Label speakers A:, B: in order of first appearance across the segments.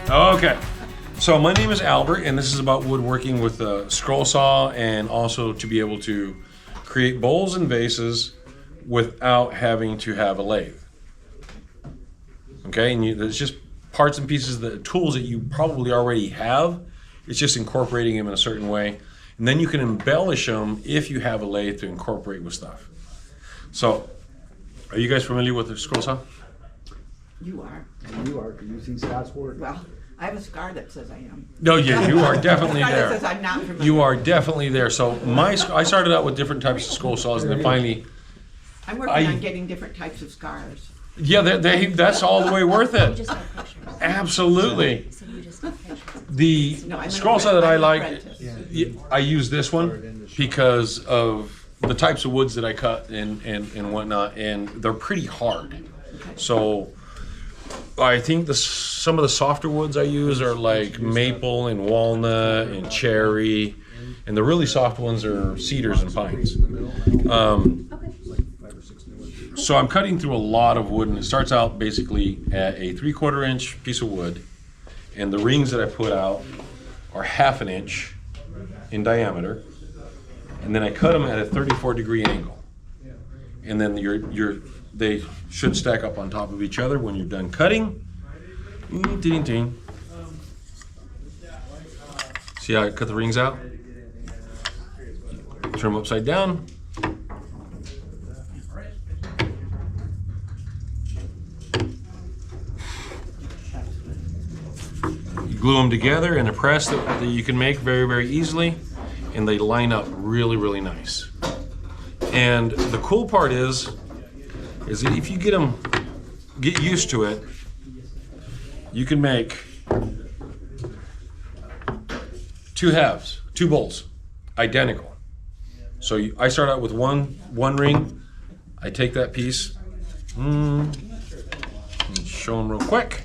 A: Okay, so my name is Albert, and this is about woodworking with a scroll saw, and also to be able to create bowls and vases without having to have a lathe. Okay, and there's just parts and pieces, the tools that you probably already have. It's just incorporating them in a certain way, and then you can embellish them if you have a lathe to incorporate with stuff. So, are you guys familiar with the scroll saw?
B: You are.
C: You are using Scott's word.
B: Well, I have a scar that says I am.
A: No, yeah, you are definitely
B: A scar that
A: there.
B: says I'm not familiar.
A: You are definitely there. So I started out with different types of scroll saws, and then finally,
B: I'm working on getting different types of scars.
A: yeah, that's all the way worth
D: You
A: it.
D: just got pictures.
A: Absolutely.
D: So you just got pictures.
A: The
B: No, I'm
A: scroll saw that I
B: an
A: like,
B: apprentice.
A: I use this one because of the types of woods that I cut and whatnot, and they're pretty hard. So I think some of the softer woods I use are like maple and walnut and cherry, and the really soft ones are cedars and pines. So I'm cutting through a lot of wood, and it starts out basically at a 3/4 inch piece of wood, and the rings that I put out are 1/2 inch in diameter, and then I cut them at a 34-degree angle, and then they should stack up on top of each other when you're done cutting. Ding, ding. See how I cut the rings out? Turn them upside down. You glue them together in a press that you can make very, very easily, and they line up really, really nice. And the cool part is that if you get used to it, you can make two halves, two bowls, identical. So I start out with one ring. I take that piece, and show them real quick.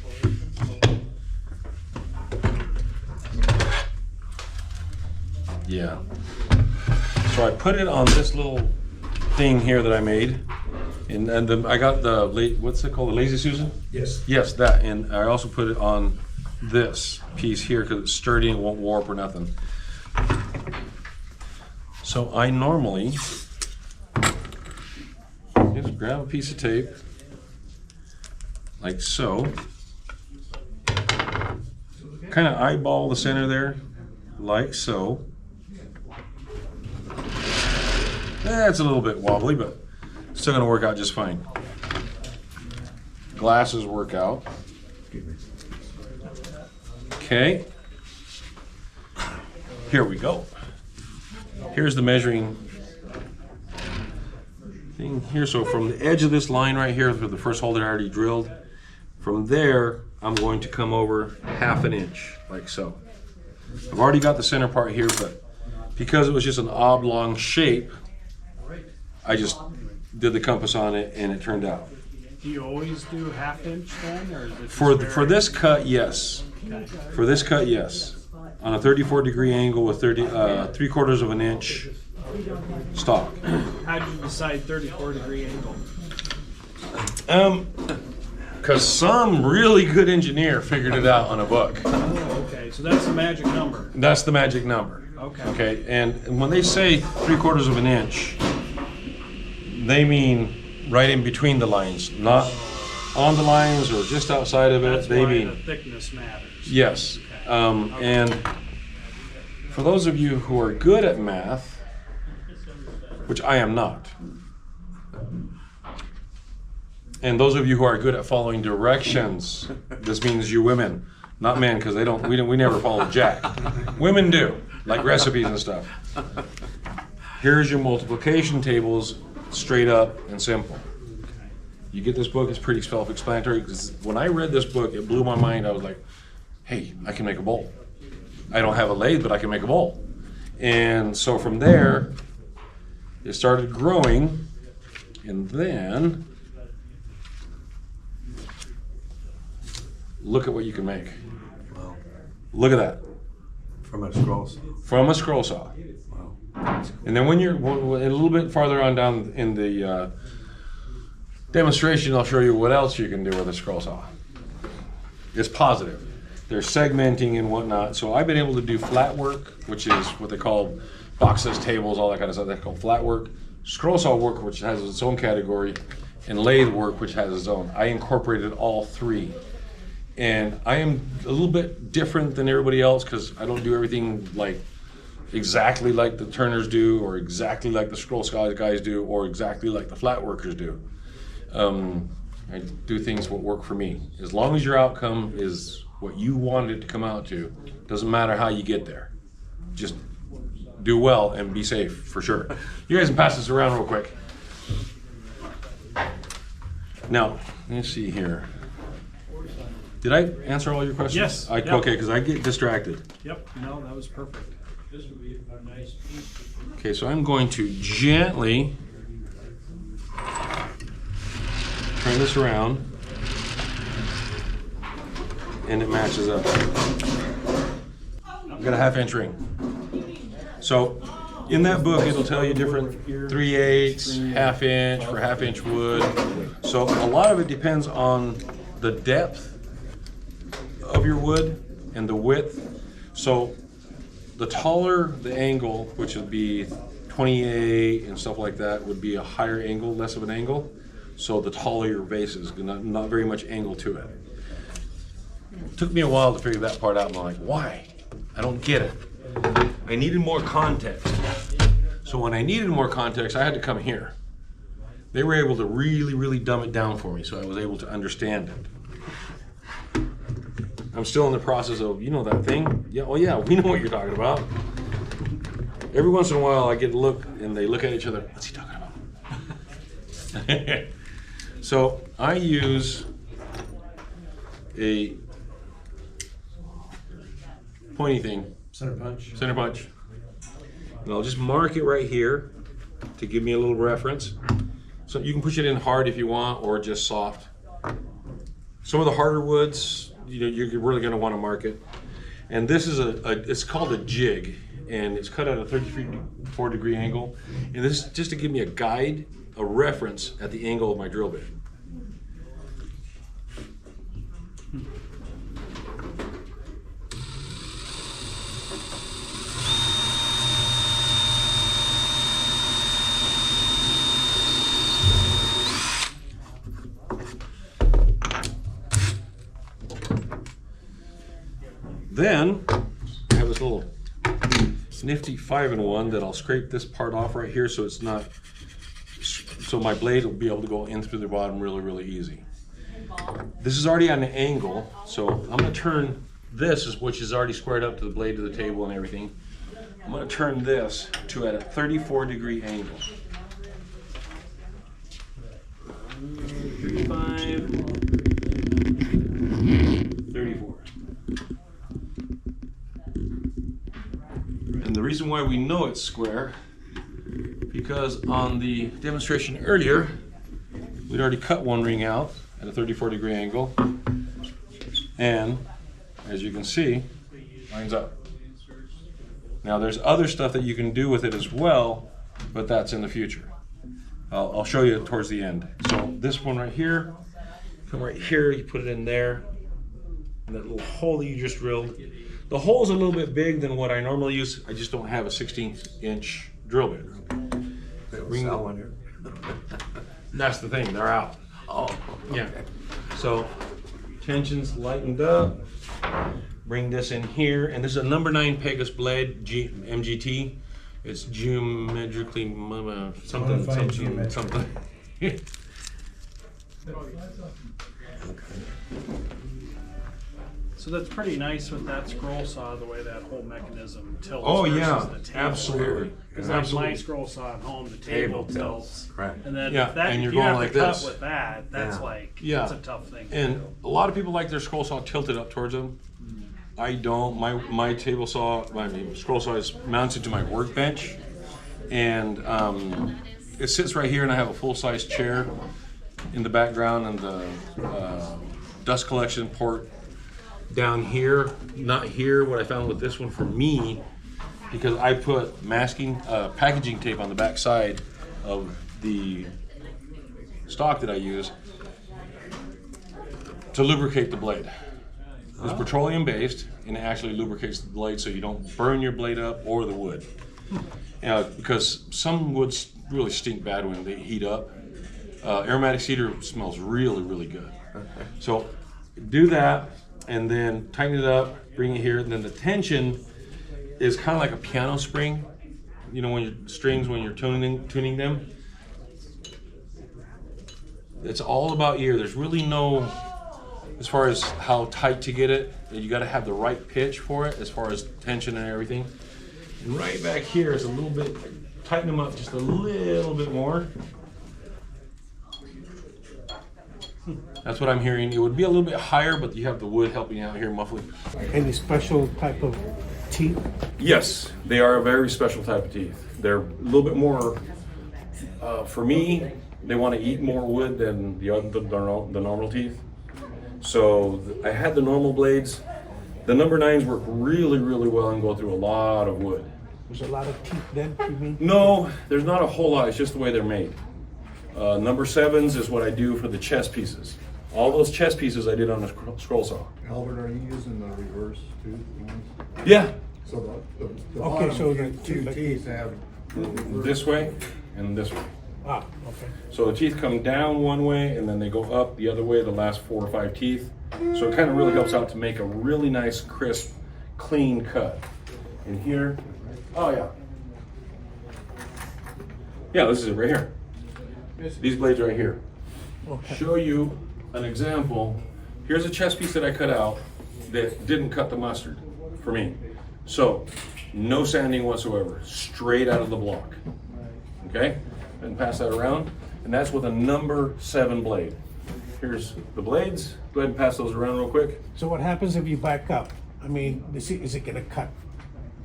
A: Yeah. So I put it on this little thing here that I made. And I got what's it called, the Lazy Susan?
C: Yes.
A: Yes, that. And I also put it on this piece here because it's sturdy and won't warp or nothing. So I normally just grab a piece of tape, like so. Kind of eyeball the center there, like so. It's a little bit wobbly, but still gonna work out just fine. Glasses work out. Okay. Here we go. Here's the measuring thing here. So from the edge of this line right here, for the first hole that I already drilled, from there, I'm going to come over 1/2 inch, like so. I've already got the center part here, but because it was just an oblong shape, I just did the compass on it, and it turned out.
E: Do you always do 1/2 inch then, or is it
A: For this cut, yes.
E: Okay.
A: For this cut, yes. On a 34-degree angle with 3/4 of an inch stock.
E: How did you decide 34-degree angle?
A: Because some really good engineer figured it out on a book.
E: Oh, okay. So that's the magic number.
A: That's the magic number.
E: Okay.
A: Okay, and when they say 3/4 of an inch, they mean right in between the lines, not on the lines or just outside of it.
E: That's
A: They
E: why
A: mean
E: the thickness matters.
A: yes. And for those of you who are good at math, which I am not, and those of you who are good at following directions, this means you women, not men, because we never follow jack. Women do, like recipes and stuff. Here's your multiplication tables, straight up and simple. You get this book, it's pretty self-explanatory, because when I read this book, it blew my mind. I was like, hey, I can make a bowl. I don't have a lathe, but I can make a bowl. And so from there, it started growing, and then look at what you can make.
C: Wow.
A: Look at that.
C: From a scroll saw.
A: From a scroll saw.
C: Wow.
A: And then when you're a little bit farther on down in the demonstration, I'll show you what else you can do with a scroll saw. It's positive. They're segmenting and whatnot. So I've been able to do flat work, which is what they call boxes, tables, all that kind of stuff. That's called flat work. Scroll saw work, which has its own category, and lathe work, which has its own. I incorporated all three. And I am a little bit different than everybody else because I don't do everything like exactly like the turners do, or exactly like the scroll saw guys do, or exactly like the flat workers do. I do things what work for me. As long as your outcome is what you wanted it to come out to, doesn't matter how you get there. Just do well and be safe, for sure. You guys can pass this around real quick. Now, let me see here. Did I answer all your questions?
E: Yes. Yep.
A: Okay, because I get distracted.
E: Yep, no, that was perfect.
A: Okay, so I'm going to gently turn this around, and it matches up. I've got a 1/2 inch ring. So in that book, it'll tell you different 3/8, 1/2 inch for 1/2 inch wood. So a lot of it depends on the depth of your wood and the width. So the taller the angle, which would be 28 and stuff like that, would be a higher angle, less of an angle. So the taller your base is, not very much angle to it. It took me a while to figure that part out, and I'm like, why? I don't get it. I needed more context. So when I needed more context, I had to come here. They were able to really, really dumb it down for me, so I was able to understand it. I'm still in the process of, you know that thing? Yeah, oh yeah, we know what you're talking about. Every once in a while I get a look and they look at each other, what's he talking about? So I use a pointy thing,
C: Center punch.
A: center punch. And I'll just mark it right here to give me a little reference. So you can push it in hard if you want, or just soft. Some of the harder woods, you know, you're really going to want to mark it. And this is it's called a jig, and it's cut at a 34-degree angle. And this is just to give me a guide, a reference at the angle of my drill bit. Then I have this little nifty 5-in-1 that I'll scrape this part off right here, so it's not, so my blade will be able to go in through the bottom really, really easy. This is already on an angle, so I'm going to turn this, which is already squared up to the blade of the table and everything. I'm going to turn this to at a 34-degree angle. 35, 34. And the reason why we know it's square, because on the demonstration earlier, we'd already cut one ring out at a 34-degree angle, and as you can see, lines up. Now there's other stuff that you can do with it as well, but that's in the future. I'll show you towards the end. So this one right here, come right here, you put it in there, and that little hole that you just drilled. The hole's a little bit big than what I normally use. I just don't have a 16-inch drill bit.
C: Sell one here.
A: That's the thing, they're out.
C: Oh,
A: Yeah. So tension's lightened up. Bring this in here, and this is a number 9 Pegasus blade, MGT. It's geometrically something.
E: So that's pretty nice with that scroll saw, the way that whole mechanism tilts.
A: Oh
E: versus
A: yeah,
E: the table.
A: absolutely.
E: Because like my
A: Absolutely.
E: scroll saw at home, the table tilts.
C: Right.
E: And then
A: Yeah,
E: if that,
A: and
E: if
A: you're
E: you
A: going
E: have
A: like
E: to cut
A: this.
E: with that, that's
C: Yeah.
E: like,
A: Yeah.
E: that's a tough thing to
A: And
E: do.
A: a lot of people like their scroll saw tilted up towards them. I don't. My table saw, my scroll saw is mounted to my workbench, and it sits right here, and I have a full-size chair in the background, and the dust collection port down here. Not here. What I found with this one for me, because I put packaging tape on the back side of the stock that I use to lubricate the blade. is petroleum based, and it actually lubricates the blade so you don't burn your blade up or the wood. Because some woods really stink bad when they heat up. Aromatic cedar smells really, really good. So do that, and then tighten it up, bring it here, and then the tension is kind of like a piano spring. You know, when your strings, when you're tuning them. It's all about ear. There's really no, as far as how tight to get it, you got to have the right pitch for it as far as tension and everything. And right back here is a little bit, tighten them up just a little bit more. That's what I'm hearing. It would be a little bit higher, but you have the wood helping out here muffling.
D: Any special type of teeth?
A: Yes, they are a very special type of teeth. They're a little bit more, for me, they want to eat more wood than the normal teeth. So I had the normal blades. The number 9s work really, really well and go through a lot of wood.
D: There's a lot of teeth then, you mean?
A: No, there's not a whole lot. It's just the way they're made. Number 7s is what I do for the chest pieces. All those chest pieces I did on a scroll saw.
C: Albert, are you using the reverse tooth ones?
A: Yeah,
C: So the
D: Okay,
C: bottom
D: so the
C: two
D: like-
C: teeth have the reverse.
A: this way and this way.
D: Ah, okay.
A: So the teeth come down one way and then they go up the other way, the last 4 or 5 teeth. So it kind of really helps out to make a really nice, crisp, clean cut. And here, oh yeah. Yeah, this is it right here. These blades right here.
D: Okay.
A: Show you an example. Here's a chest piece that I cut out that didn't cut the mustard for me. So, no sanding whatsoever, straight out of the block. Okay? And pass that around. And that's with a number 7 blade. Here's the blades. Go ahead and pass those around real quick.
D: So what happens if you back up? I mean, is it gonna cut?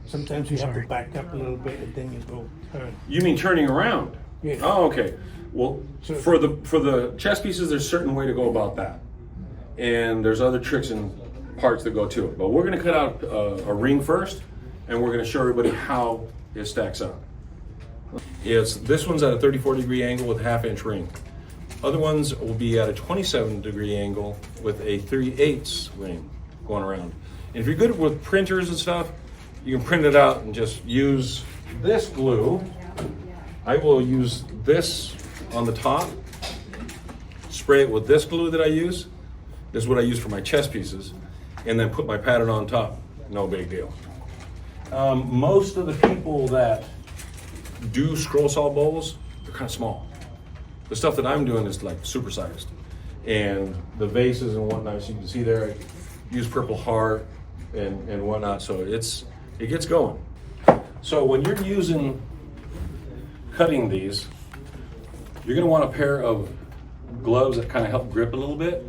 D: Sometimes you have to back up a little bit and then you go turn.
A: You mean turning around?
D: Yeah.
A: Oh, okay. Well,
D: So-
A: for the chest pieces, there's a certain way to go about that, and there's other tricks and parts that go to it. But we're going to cut out a ring first, and we're going to show everybody how it stacks up. This one's at a 34-degree angle with a 1/2-inch ring. Other ones will be at a 27-degree angle with a 3/8 ring going around. And if you're good with printers and stuff, you can print it out and just use this glue. I will use this on the top, spray it with this glue that I use. This is what I use for my chest pieces, and then put my pattern on top. No big deal. Most of the people that do scroll saw bowls, they're kind of small. The stuff that I'm doing is like supersized, and the vases and whatnot. So you can see there, I use Purple Heart and whatnot. So it gets going. So when you're cutting these, you're going to want a pair of gloves that kind of help grip a little bit,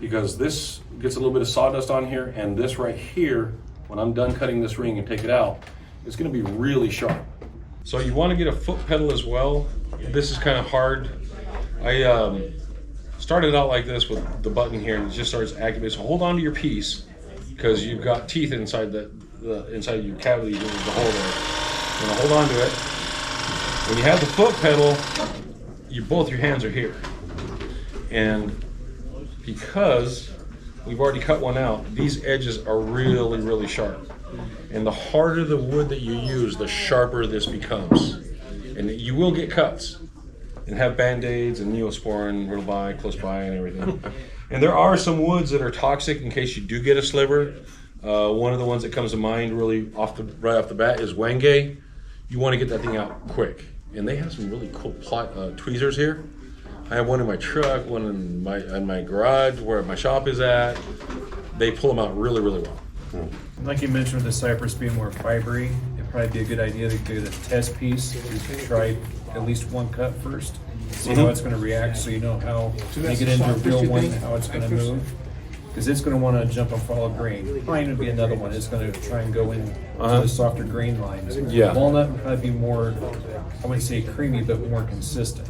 A: because this gets a little bit of sawdust on here, and this right here, when I'm done cutting this ring and take it out, it's going to be really sharp. So you want to get a foot pedal as well. This is kind of hard. I started out like this with the button here, and it just starts activating. So hold on to your piece, because you've got teeth inside inside your cavity, the hole there. You're going to hold on to it. When you have the foot pedal, both your hands are here. And because we've already cut one out, these edges are really, really sharp. And the harder the wood that you use, the sharper this becomes. And you will get cuts and have Band-Aids and Neosporin close by and everything. And there are some woods that are toxic in case you do get a sliver. One of the ones that comes to mind really right off the bat is Wenge. You want to get that thing out quick. And they have some really cool tweezers here. I have one in my truck, one in my garage where my shop is at. They pull them out really, really well.
F: Like you mentioned with the cypress being more fibery, it'd probably be a good idea to get a test piece. You try at least one cut first, see how it's going to react, so you know how
D: So
F: when
D: that's
F: you get
D: the
F: into a
D: softest,
F: real
D: you
F: one,
D: think?
F: how it's going to move. Because it's going to want to jump and follow grain. Probably going to be another one. It's going to try and go in to the softer grain lines.
A: Yeah.
F: Walnut would probably be more, I wouldn't say creamy, but more consistent.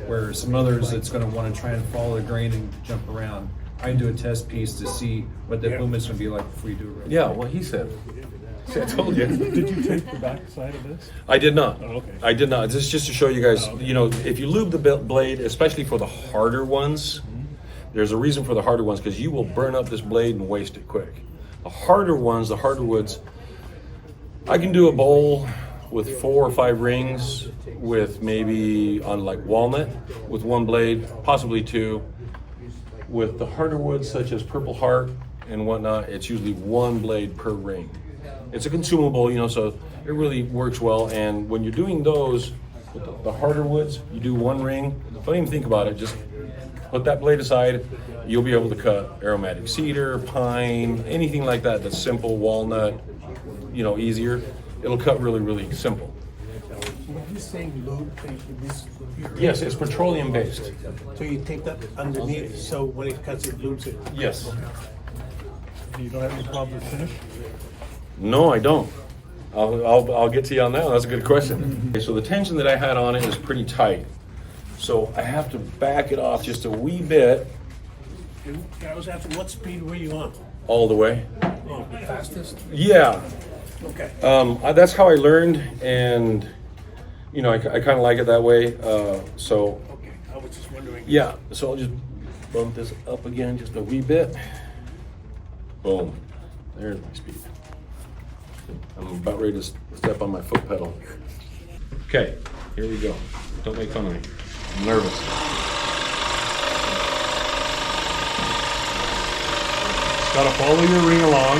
F: Where some others, it's going to want to try and follow the grain and jump around. I do a test piece to see what the movement's going to be like before you do it.
A: Yeah, what he said. See, I told you.
D: Did you take the back side of this?
A: I did not.
D: Oh, okay.
A: I did not. This is just to show you guys, you know, if you lube the blade, especially for the harder ones, There's a reason for the harder ones, because you will burn up this blade and waste it quick. The harder ones, the harder woods, I can do a bowl with 4 or 5 rings with maybe on like walnut with 1 blade, possibly 2. With the harder woods such as Purple Heart and whatnot, it's usually 1 blade per ring. It's a consumable, you know, so it really works well. And when you're doing those, with the harder woods, you do 1 ring. Don't even think about it, just put that blade aside. You'll be able to cut aromatic cedar, pine, anything like that that's simple, walnut, you know, easier. It'll cut really, really simple.
D: When you say lube, this,
A: Yes, it's petroleum based.
D: so you take that underneath, so when it cuts, it lubes it.
A: Yes.
D: You don't have any problem with finish?
A: No, I don't. I'll get to you on that. That's a good question. Okay, so the tension that I had on it is pretty tight. So I have to back it off just a wee bit
D: And I was asking, what speed were you on?
A: all the way.
D: Oh, the fastest?
A: Yeah.
D: Okay.
A: That's how I learned, and you know, I kind of like it that way. So
D: Okay, I was just wondering.
A: yeah, so I'll just bump this up again just a wee bit. Boom. There's my speed. I'm about ready to step on my foot pedal. Okay, here we go. Don't make fun of me. I'm nervous. Just gotta follow your ring along.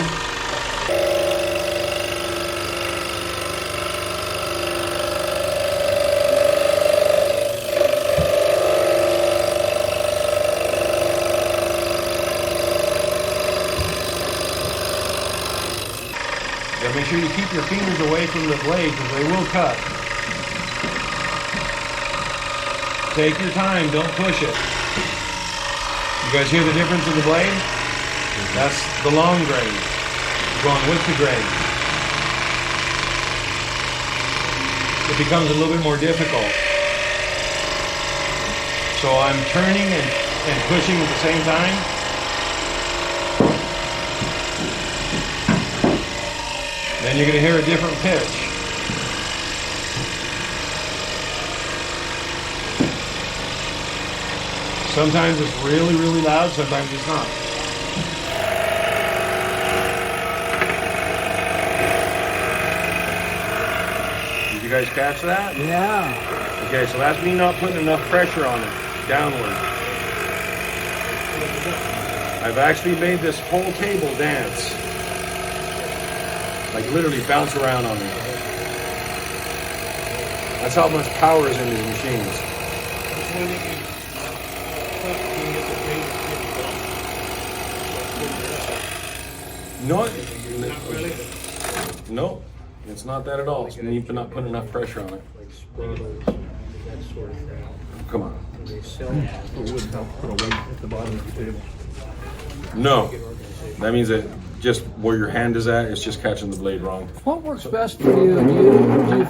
A: Yeah, make sure you keep your fingers away from the blade because they will cut. Take your time, don't push it. You guys hear the difference in the blade? That's the long grain. Going with the grain. It becomes a little bit more difficult. So I'm turning and pushing at the same time. Then you're going to hear a different pitch. Sometimes it's really, really loud, sometimes it's not. Did you guys catch that?
B: Yeah.
A: Okay, so that's me not putting enough pressure on it, downward. I've actually made this whole table dance. Like literally bounce around on me. That's how much power is in these machines. No, no, it's not that at all. It's me not putting enough pressure on it. Come on. No, that means that just where your hand is at, it's just catching the blade wrong.
G: What works best for you? Do you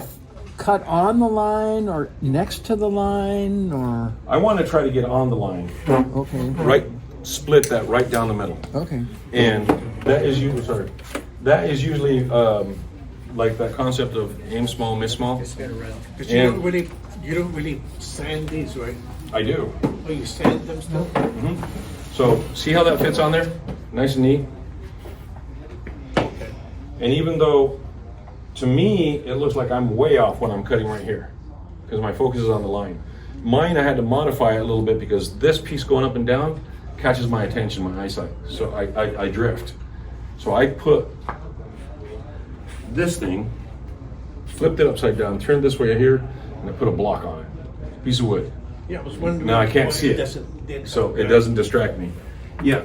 G: cut on the line or next to the line or?
A: I want to try to get on the line,
G: Okay.
A: right? Split that right down the middle,
G: Okay.
A: and that is usually like that concept of aim small, miss small.
D: But you don't really sand these, right?
A: I do.
D: Oh, you sand them still?
A: So see how that fits on there, nice and neat. And even though, to me, it looks like I'm way off when I'm cutting right here, because my focus is on the line. Mine, I had to modify it a little bit because this piece going up and down catches my attention, my eyesight. So I drift. So I put this thing, flipped it upside down, turned this way here, and I put a block on it, piece of wood.
D: Yeah, I was wondering.
A: Now I can't see it,
D: doesn't-
A: so it doesn't distract me. Yeah.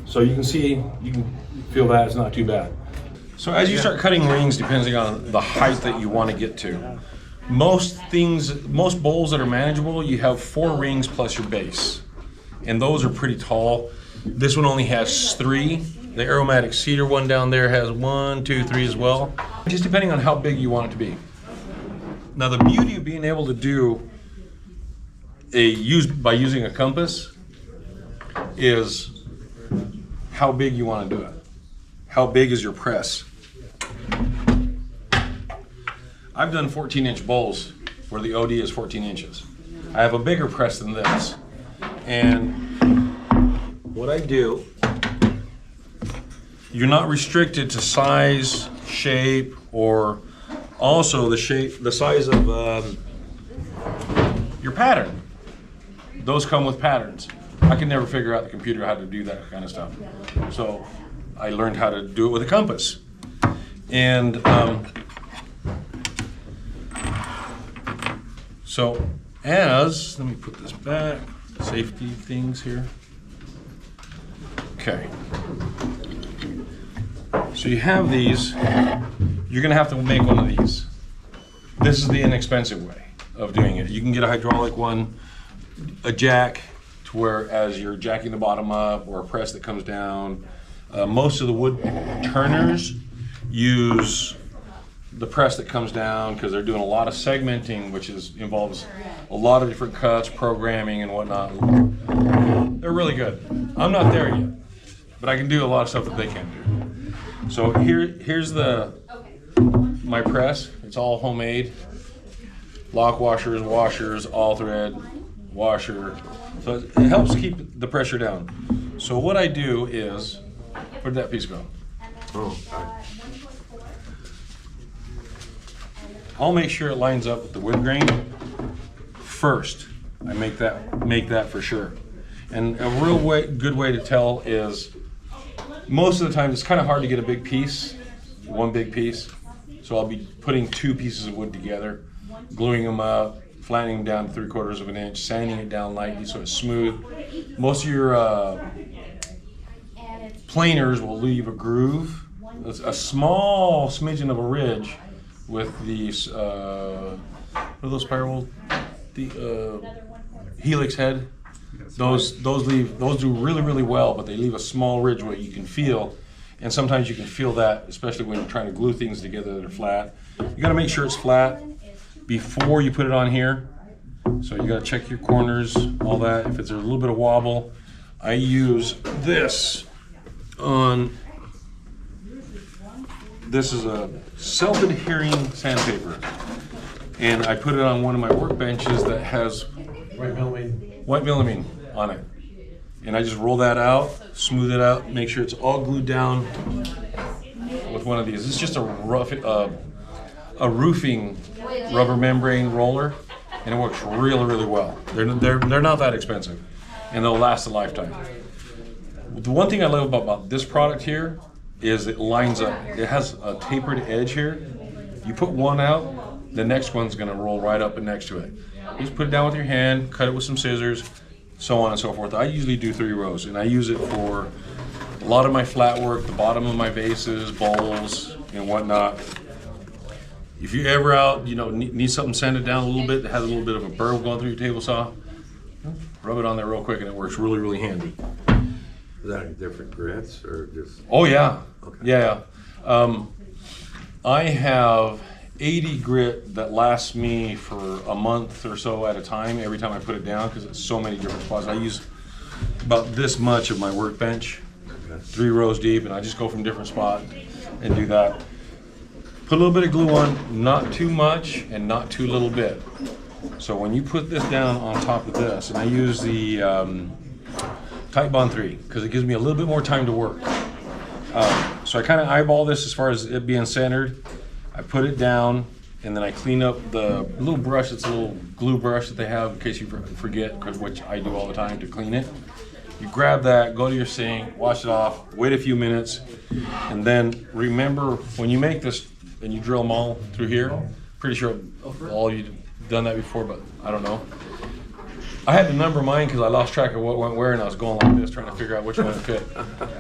A: So you can see, you can feel that it's not too bad. So as you start cutting rings, depending on the height that you want to get to, most bowls that are manageable, you have 4 rings plus your base. And those are pretty tall. This one only has 3. The aromatic cedar one down there has 1, 2, 3 as well. Just depending on how big you want it to be. Now the beauty of being able to do by using a compass is how big you want to do it. How big is your press? I've done 14-inch bowls where the OD is 14 inches. I have a bigger press than this. And what I do, you're not restricted to size, shape, or also the size of your pattern. Those come with patterns. I could never figure out the computer how to do that kind of stuff. So I learned how to do it with a compass. And so let me put this back, safety things here. Okay. So you have these, you're gonna have to make one of these. This is the inexpensive way of doing it. You can get a hydraulic one, a jack, to where as you're jacking the bottom up, or a press that comes down. Most of the wood turners use the press that comes down because they're doing a lot of segmenting, which involves a lot of different cuts, programming and whatnot. They're really good. I'm not there yet, but I can do a lot of stuff that they can't do. So here's my press. It's all homemade. Lock washers, all thread, washer. So it helps keep the pressure down. So what I do is, where'd that piece go?
C: Oh,
A: I'll make sure it lines up with the wood grain first. I make that for sure. And a real good way to tell is, most of the time it's kind of hard to get a big piece, one big piece. So I'll be putting two pieces of wood together, gluing them up, flattening them down to 3/4 of an inch, sanding it down lightly so it's smooth. Most of your planers will leave a groove, a small smidgen of a ridge with these, what are those spiral, helix head. Those do really, really well, but they leave a small ridge where you can feel, and sometimes you can feel that, especially when you're trying to glue things together that are flat. You gotta make sure it's flat before you put it on here. So you gotta check your corners, all that. If it's a little bit of wobble, I use this this is a self-adhering sandpaper. And I put it on one of my workbenches that has white melamine on it. And I just roll that out, smooth it out, make sure it's all glued down with one of these. It's just a roofing rubber membrane roller, and it works really, really well. They're not that expensive, and they'll last a lifetime. The one thing I love about this product here is it lines up. It has a tapered edge here. You put one out, the next one's gonna roll right up and next to it. You just put it down with your hand, cut it with some scissors, so on and so forth. I usually do 3 rows, and I use it for a lot of my flat work, the bottom of my vases, bowls, and whatnot. If you're ever out, need something sanded down a little bit that has a little bit of a burr going through your table saw, rub it on there real quick, and it works really, really handy.
H: Is that in different grits or just?
A: Oh yeah,
H: Okay.
A: yeah. I have 80 grit that lasts me for a month or so at a time every time I put it down, because it's so many different spots. I use about this much of my workbench, 3 rows deep, and I just go from different spots and do that. Put a little bit of glue on, not too much and not too little bit. So when you put this down on top of this, and I use the Tight Bond 3 because it gives me a little bit more time to work. So I kind of eyeball this as far as it being centered. I put it down, and then I clean up the little brush. It's a little glue brush that they have in case you forget, which I do all the time to clean it. You grab that, go to your sink, wash it off, wait a few minutes, and then remember when you make this and you drill them all through here. Pretty sure all you've done that before, but I don't know. I had to number mine because I lost track of what went where, and I was going like this trying to figure out which one fit.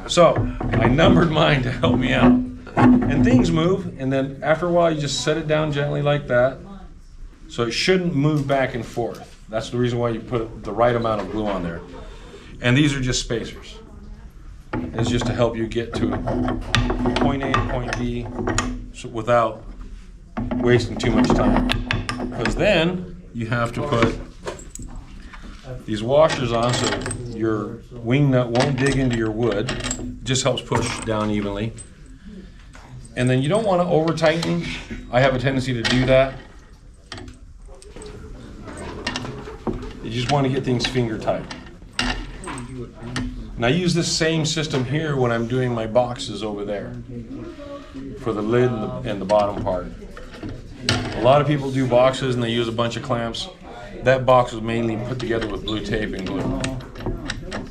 A: So I numbered mine to help me out. And things move, and then after a while you just set it down gently like that. So it shouldn't move back and forth. That's the reason why you put the right amount of glue on there. And these are just spacers. It's just to help you get to point A to point B without wasting too much time. Because then you have to put these washers on so your wing nut won't dig into your wood. It just helps push down evenly. And then you don't want to over tighten. I have a tendency to do that. You just want to get things finger tight. And I use this same system here when I'm doing my boxes over there for the lid and the bottom part. A lot of people do boxes and they use a bunch of clamps. That box was mainly put together with blue tape and glue.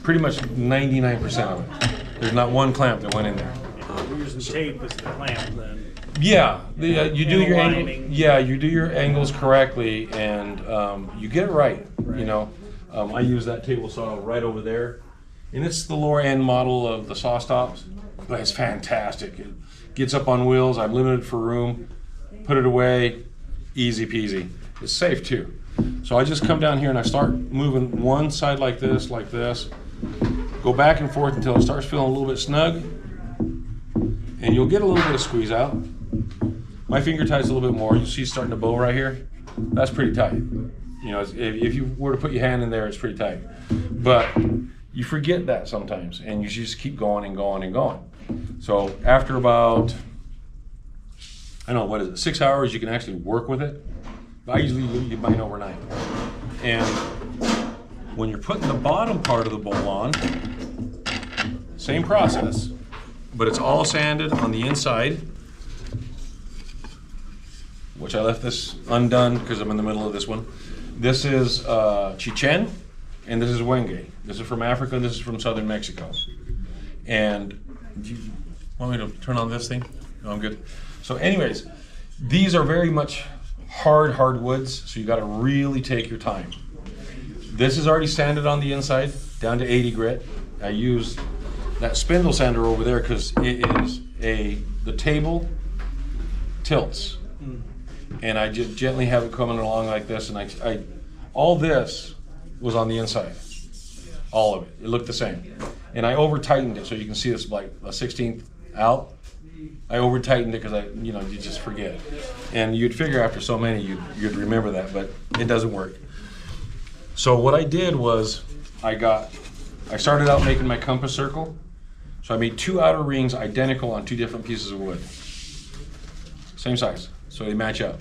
A: Pretty much 99% of it. There's not one clamp that went in there.
E: We're using tape as the clamp then.
A: Yeah, you do
E: And
A: your
E: lining.
A: you do your angles correctly, and you get it right. You know, I use that table saw right over there, and it's the lower end model of the saw stops, but it's fantastic. It gets up on wheels. I'm limited for room. Put it away, easy peasy. It's safe too. So I just come down here and I start moving one side like this, go back and forth until it starts feeling a little bit snug, and you'll get a little bit of squeeze out. My finger tight's a little bit more. You see starting to bow right here? That's pretty tight. You know, if you were to put your hand in there, it's pretty tight. But you forget that sometimes, and you just keep going and going and going. So after about, I don't know, what is it, 6 hours, you can actually work with it. I usually leave mine overnight. And when you're putting the bottom part of the bowl on, same process, but it's all sanded on the inside, which I left this undone because I'm in the middle of this one. This is Chichen, and this is Wenge. This is from Africa, and this is from southern Mexico. And do you want me to turn on this thing? No, I'm good. So anyways, these are very much hard woods, so you gotta really take your time. This is already sanded on the inside, down to 80 grit. I use that spindle sander over there because it is the table tilts. And I just gently have it coming along like this, and I all this was on the inside. All of it. It looked the same. And I over tightened it so you can see it's like a 16th out. I over tightened it because you just forget. And you'd figure after so many you'd remember that, but it doesn't work. So what I did was I started out making my compass circle. So I made 2 outer rings identical on 2 different pieces of wood. Same size, so they match up.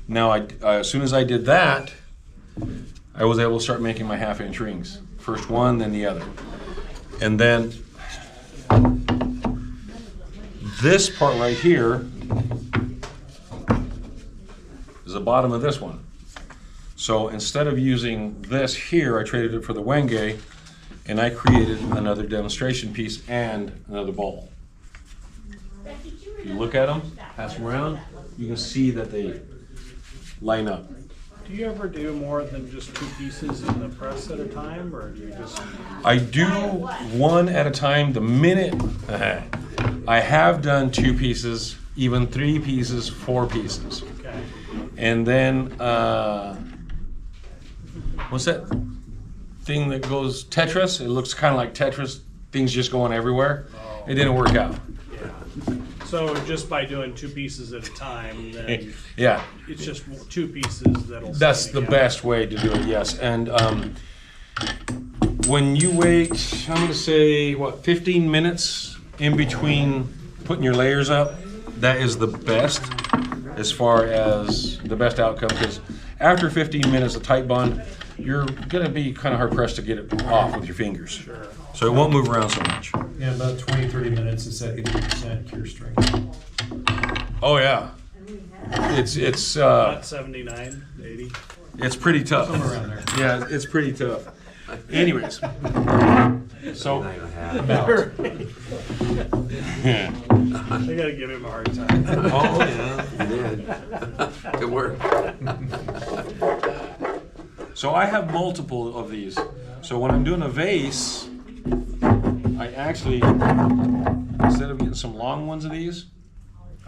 A: Now as soon as I did that, I was able to start making my 1/2-inch rings. First one, then the other. And then this part right here is the bottom of this one. So instead of using this here, I traded it for the Wenge, and I created another demonstration piece and another bowl. If you look at them, pass them around, you can see that they line up.
E: Do you ever do more than just 2 pieces in the press at a time, or do you just?
A: I do one at a time. The minute I have done 2 pieces, even 3 pieces, 4 pieces.
E: Okay.
A: And then, what's that thing that goes Tetris? It looks kind of like Tetris, things just going everywhere. It didn't work out.
E: Yeah. So just by doing 2 pieces at a time, then
A: Yeah,
E: it's just 2 pieces that'll.
A: that's
E: stay
A: the
E: together.
A: best way to do it, yes. And when you wait, I'm gonna say, 15 minutes in between putting your layers up, that is the best as far as the best outcome, because after 15 minutes of tight bond, you're gonna be kind of hard pressed to get it off with your fingers.
E: Sure.
A: So it won't move around so much.
F: Yeah, about 20-30 minutes, it's at 80% cure strength.
A: Oh yeah, it's
E: About 79, 80.
A: it's pretty tough.
F: Somewhere around there.
A: Yeah, it's pretty tough. Anyways, so
F: About.
E: I gotta give him a hard time.
H: Oh, yeah, you did. Good work.
A: So I have multiple of these. So when I'm doing a vase, I actually, instead of getting some long ones of these,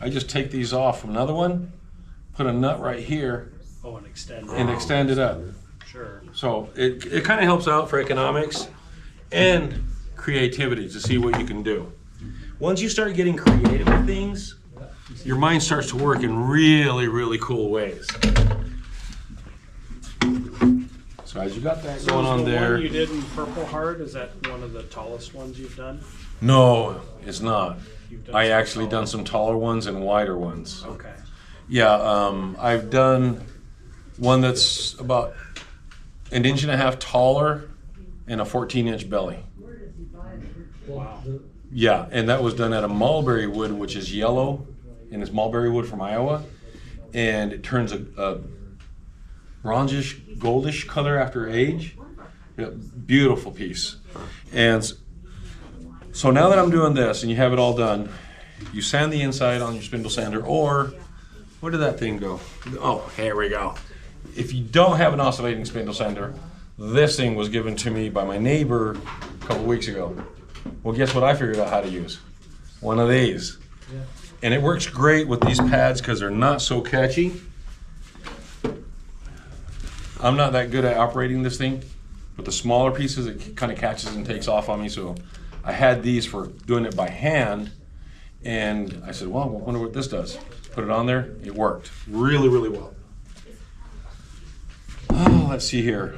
A: I just take these off from another one, put a nut right here,
E: Oh, and extend.
A: and extend it up.
E: Sure.
A: So it kind of helps out for economics and creativity to see what you can do. Once you start getting creative with things, your mind starts to work in really, really cool ways. So as you got that
E: So
A: going
E: is
A: on
E: the
A: there.
E: one you did in Purple Heart, is that one of the tallest ones you've done?
A: No, it's not.
E: You've done
A: I
E: some
A: actually done some taller ones and wider ones.
E: Okay.
A: Yeah, I've done one that's about 1.5 inches taller and a 14-inch belly.
E: Wow.
A: Yeah, and that was done out of mulberry wood, which is yellow, and it's mulberry wood from Iowa, and it turns a bronzish, goldish color after age. Yeah, beautiful piece. And so now that I'm doing this, and you have it all done, you sand the inside on your spindle sander, or where did that thing go? Oh, here we go. If you don't have an oscillating spindle sander, this thing was given to me by my neighbor a couple weeks ago. Well, guess what I figured out how to use? One of these. And it works great with these pads because they're not so catchy. I'm not that good at operating this thing. With the smaller pieces, it kind of catches and takes off on me, so I had these for doing it by hand, and I said, well, I wonder what this does. Put it on there, it worked really, really well. Oh, let's see here.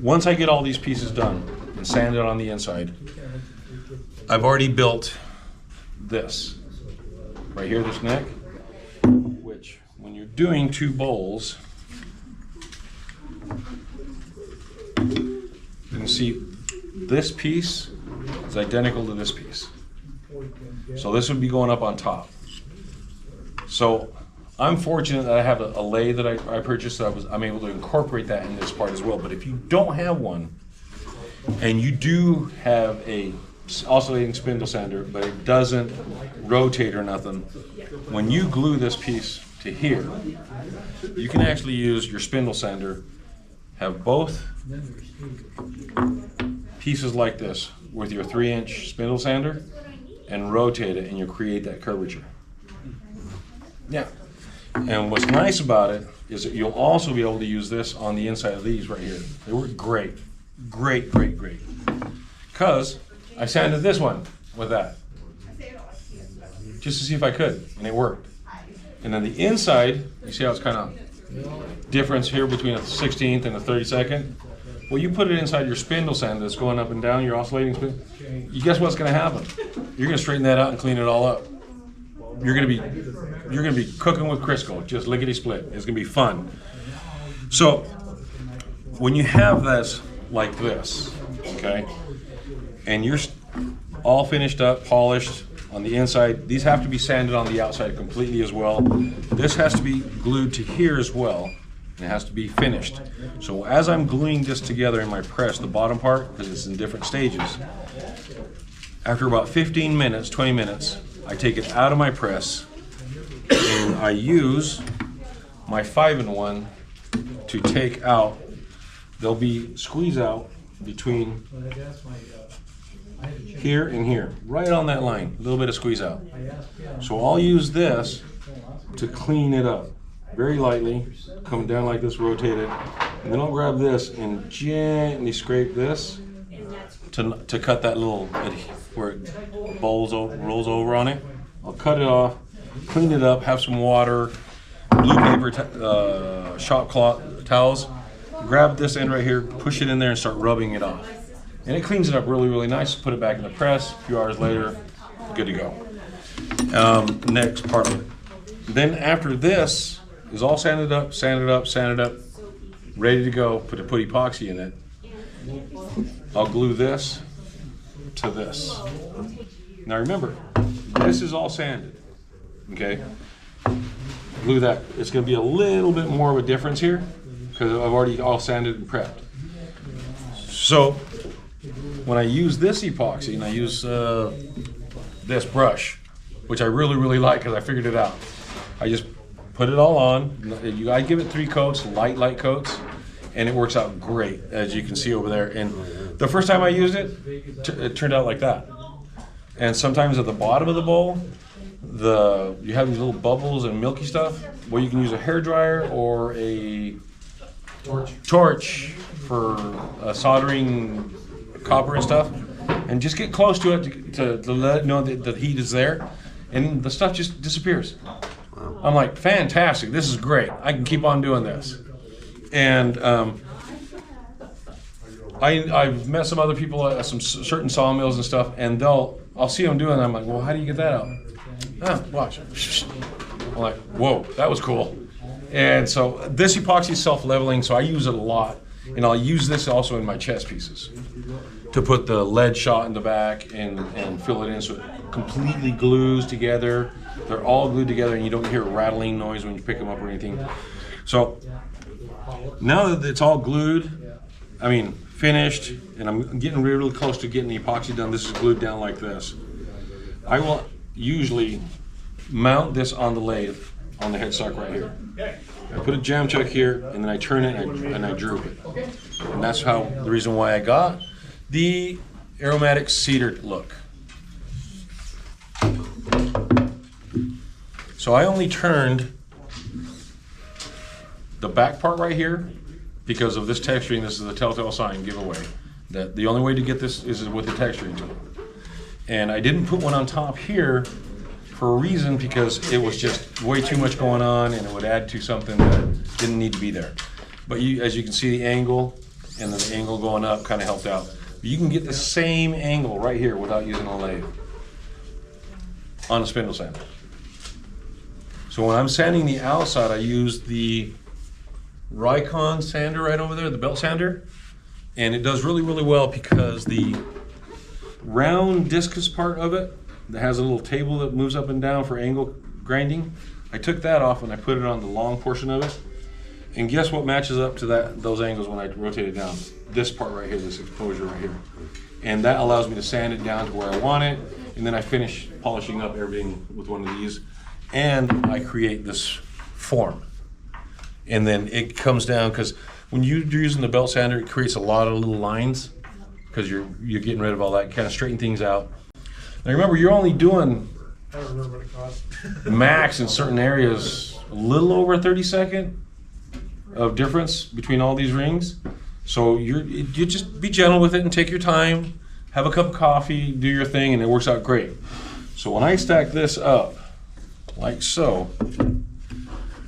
A: Once I get all these pieces done and sanded on the inside, I've already built this. Right here, this neck, which when you're doing two bowls, you can see this piece is identical to this piece. So this would be going up on top. So I'm fortunate that I have a lathe that I purchased, that I'm able to incorporate that in this part as well. But if you don't have one, and you do have a oscillating spindle sander, but it doesn't rotate or nothing, when you glue this piece to here, you can actually use your spindle sander, have both pieces like this with your 3-inch spindle sander, and rotate it, and you create that curvature. Yeah. And what's nice about it is that you'll also be able to use this on the inside of these right here. They work great. Great, great, great. Because I sanded this one with that, just to see if I could, and it worked. And then the inside, you see how it's kind of difference here between a 16th and a 32nd? Well, you put it inside your spindle sander that's going up and down, your oscillating spindle, you guess what's going to happen? You're going to straighten that out and clean it all up. You're going to be cooking with Crisco, just lickety split. It's going to be fun. So when you have this like this, okay, and you're all finished up, polished on the inside, these have to be sanded on the outside completely as well. This has to be glued to here as well, and it has to be finished. So as I'm gluing this together in my press, the bottom part, because it's in different stages, after about 15 minutes, 20 minutes, I take it out of my press, and I use my 5-in-1 to take out, there'll be squeeze out between here and here, right on that line, a little bit of squeeze out. So I'll use this to clean it up, very lightly, come down like this, rotate it, and then I'll grab this and gently scrape this to cut that little, where it rolls over on it. I'll cut it off, clean it up, have some water, blue paper, shop cloth towels, grab this end right here, push it in there and start rubbing it off. And it cleans it up really, really nice. Put it back in the press, a few hours later, good to go. Next part of it. Then after this is all sanded up, ready to go, put epoxy in it, I'll glue this to this. Now remember, this is all sanded, okay? Glue that. It's going to be a little bit more of a difference here because I've already all sanded and prepped. So when I use this epoxy, and I use this brush, which I really, really like because I figured it out, I just put it all on. I give it 3 coats, light coats, and it works out great, as you can see over there. And the first time I used it, it turned out like that. And sometimes at the bottom of the bowl, you have these little bubbles and milky stuff. Well, you can use a hair dryer or a torch for soldering copper and stuff, and just get close to it to let it know that the heat is there, and the stuff just disappears. I'm like, fantastic, this is great. I can keep on doing this. And I've met some other people at some certain sawmills and stuff, and I'll see them doing it, and I'm like, well, how do you get that out? Watch. I'm like, whoa, that was cool. And so this epoxy is self-leveling, so I use it a lot, and I'll use this also in my chest pieces. to put the lead shot in the back and fill it in so it completely glues together. They're all glued together and you don't hear a rattling noise when you pick them up or anything. So now that it's all glued, I mean finished, and I'm getting really close to getting the epoxy done. This is glued down like this. I will usually mount this on the lathe on the headstock right here. I put a jam chuck here, and then I turn it and I droop it. And that's the reason why I got the aromatic cedar look. So I only turned the back part right here because of this texturing. This is the telltale sign giveaway that the only way to get this is with the texturing tool. And I didn't put one on top here for a reason, because it was just way too much going on and it would add to something that didn't need to be there. But as you can see, the angle and then the angle going up kind of helped out. But you can get the same angle right here without using a lathe on a spindle sander. So when I'm sanding the outside, I use the Rikon sander right over there, the belt sander. And it does really, really well because the round discus part of it that has a little table that moves up and down for angle grinding, I took that off and I put it on the long portion of it. And guess what matches up to those angles when I rotate it down? This part right here, this exposure right here. And that allows me to sand it down to where I want it. And then I finish polishing up everything with one of these. And I create this form. And then it comes down, because when you're using the belt sander, it creates a lot of little lines because you're getting rid of all that, kind of straighten things out. Now remember, you're only doing max in certain areas, a little over a 30-second of difference between all these rings. So you just be gentle with it and take your time, have a cup of coffee, do your thing, and it works out great. So when I stack this up, like so,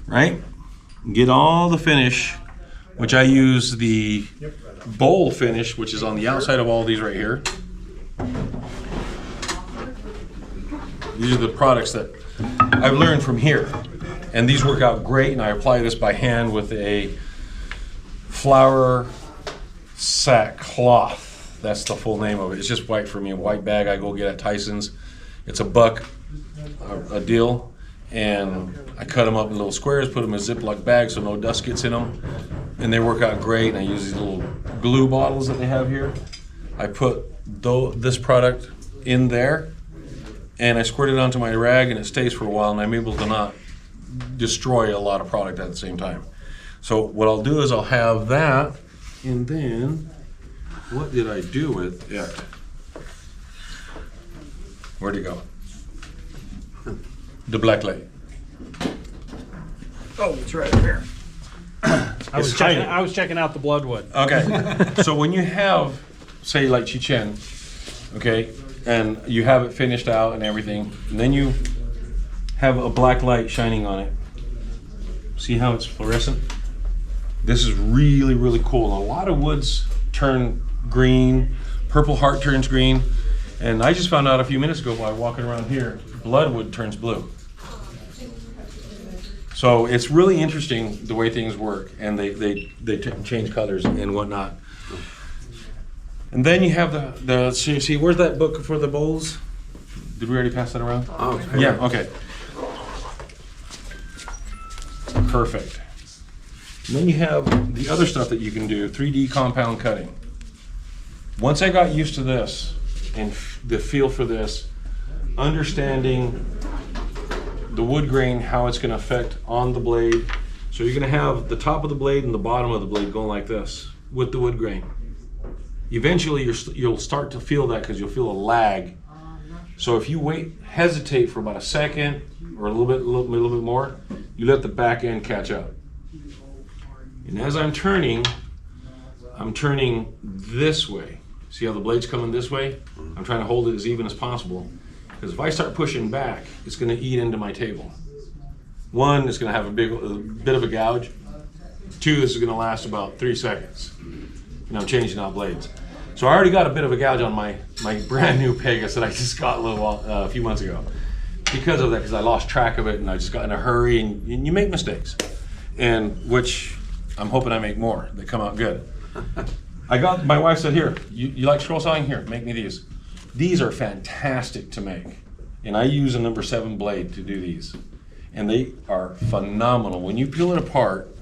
A: right? Get all the finish, which I use the bowl finish, which is on the outside of all these right here. These are the products that I've learned from here. And these work out great, and I apply this by hand with a flour sack cloth. That's the full name of it. It's just white for me, a white bag I go get at Tyson's. It's $1 a deal. And I cut them up in little squares, put them in Ziploc bags so no dust gets in them. And they work out great. And I use these little glue bottles that they have here. I put this product in there, and I squirt it onto my rag, and it stays for a while, and I'm able to not destroy a lot of product at the same time. So what I'll do is I'll have that, and then what did I do with it? Where'd it go? The black light. Oh, it's right here.
E: I was checking out the bloodwood.
A: Okay, so when you have, say like Chichen, okay, and you have it finished out and everything, and then you have a black light shining on it. See how it's fluorescent? This is really, really cool. A lot of woods turn green, Purple Heart turns green, and I just found out a few minutes ago while walking around here, bloodwood turns blue. So it's really interesting the way things work, and they change colors and whatnot. And then you have the see, where's that book for the bowls? Did we already pass that around?
H: Oh, okay.
A: Yeah, okay. Perfect. And then you have the other stuff that you can do, 3D compound cutting. Once I got used to this and the feel for this, understanding the wood grain, how it's going to affect on the blade. So you're going to have the top of the blade and the bottom of the blade going like this with the wood grain. Eventually you'll start to feel that because you'll feel a lag. So if you hesitate for about a second or a little bit more, you let the back end catch up. And as I'm turning this way. See how the blade's coming this way? I'm trying to hold it as even as possible. Because if I start pushing back, it's going to eat into my table. One, it's going to have a bit of a gouge. Two, this is going to last about 3 seconds. And I'm changing out blades. So I already got a bit of a gouge on my brand new Pegasus that I just got a few months ago. Because of that, because I lost track of it and I just got in a hurry, and you make mistakes. And which I'm hoping I make more that come out good. My wife said, here, you like scroll sawing? Here, make me these. These are fantastic to make. And I use a number 7 blade to do these. And they are phenomenal. When you peel it apart,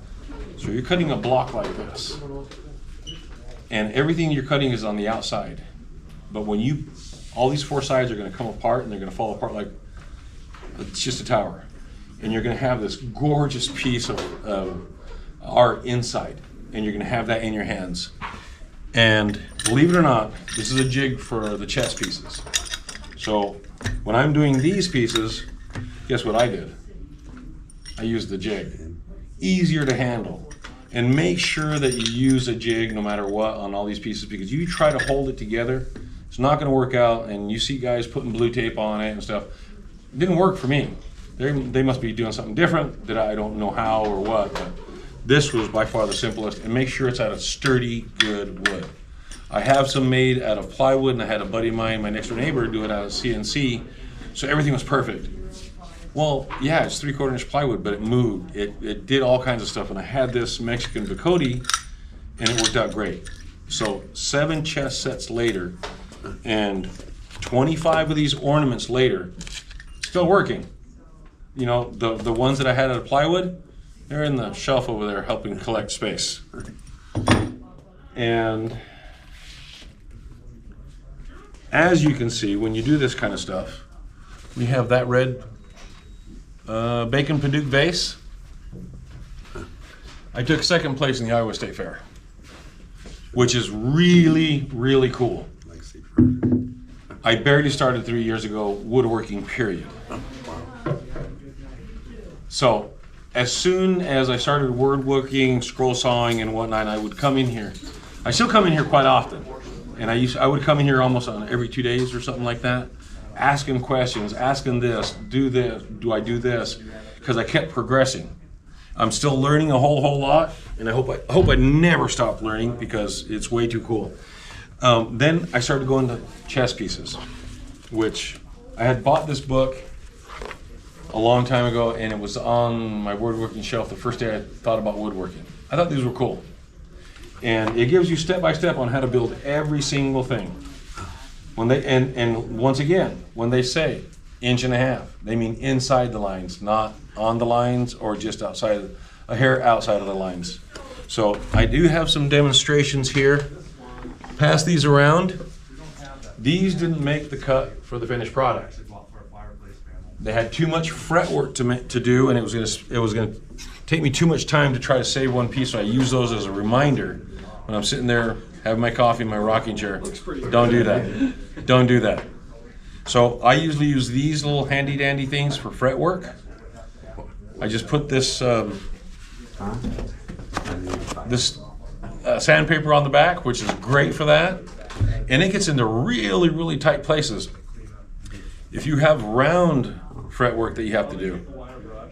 A: so you're cutting a block like this. And everything you're cutting is on the outside. But when all these 4 sides are gonna come apart and they're gonna fall apart like, it's just a tower. And you're gonna have this gorgeous piece of art inside. And you're gonna have that in your hands. And believe it or not, this is a jig for the chess pieces. So when I'm doing these pieces, guess what I did? I used the jig. Easier to handle. And make sure that you use a jig no matter what on all these pieces, because you try to hold it together, it's not gonna work out. And you see guys putting blue tape on it and stuff. It didn't work for me. They must be doing something different that I don't know how or what, but this was by far the simplest. And make sure it's out of sturdy, good wood. I have some made out of plywood, and I had a buddy of mine, my next door neighbor, do it out of CNC, so everything was perfect. Well, yeah, it's 3/4 inch plywood, but it moved. It did all kinds of stuff, and I had this Mexican Bacote, and it worked out great. So 7 chess sets later, and 25 of these ornaments later, still working. You know, the ones that I had out of plywood, they're in the shelf over there helping collect space. And as you can see, when you do this kind of stuff, we have that red bacon Paduke vase. I took 2nd place in the Iowa State Fair, which is really, really cool. I barely started 3 years ago woodworking, period. So as soon as I started woodworking, scroll sawing and whatnot, I would come in here. I still come in here quite often. And I would come in here almost on every 2 days or something like that, asking questions, asking this, do I do this? Because I kept progressing. I'm still learning a whole lot, and I hope I never stop learning because it's way too cool. Then I started going to chess pieces, which I had bought this book a long time ago, and it was on my woodworking shelf the first day I thought about woodworking. I thought these were cool. And it gives you step by step on how to build every single thing. When they and once again, when they say 1.5 inches, they mean inside the lines, not on the lines or just outside, a hair outside of the lines. So I do have some demonstrations here. Pass these around. These didn't make the cut for the finished product. They had too much fretwork to do, and it was gonna take me too much time to try to save one piece. So I use those as a reminder when I'm sitting there having my coffee in my rocking chair. Don't do that. Don't do that. So I usually use these little handy dandy things for fretwork. I just put this sandpaper on the back, which is great for that, and it gets into really, really tight places. If you have round fretwork that you have to do,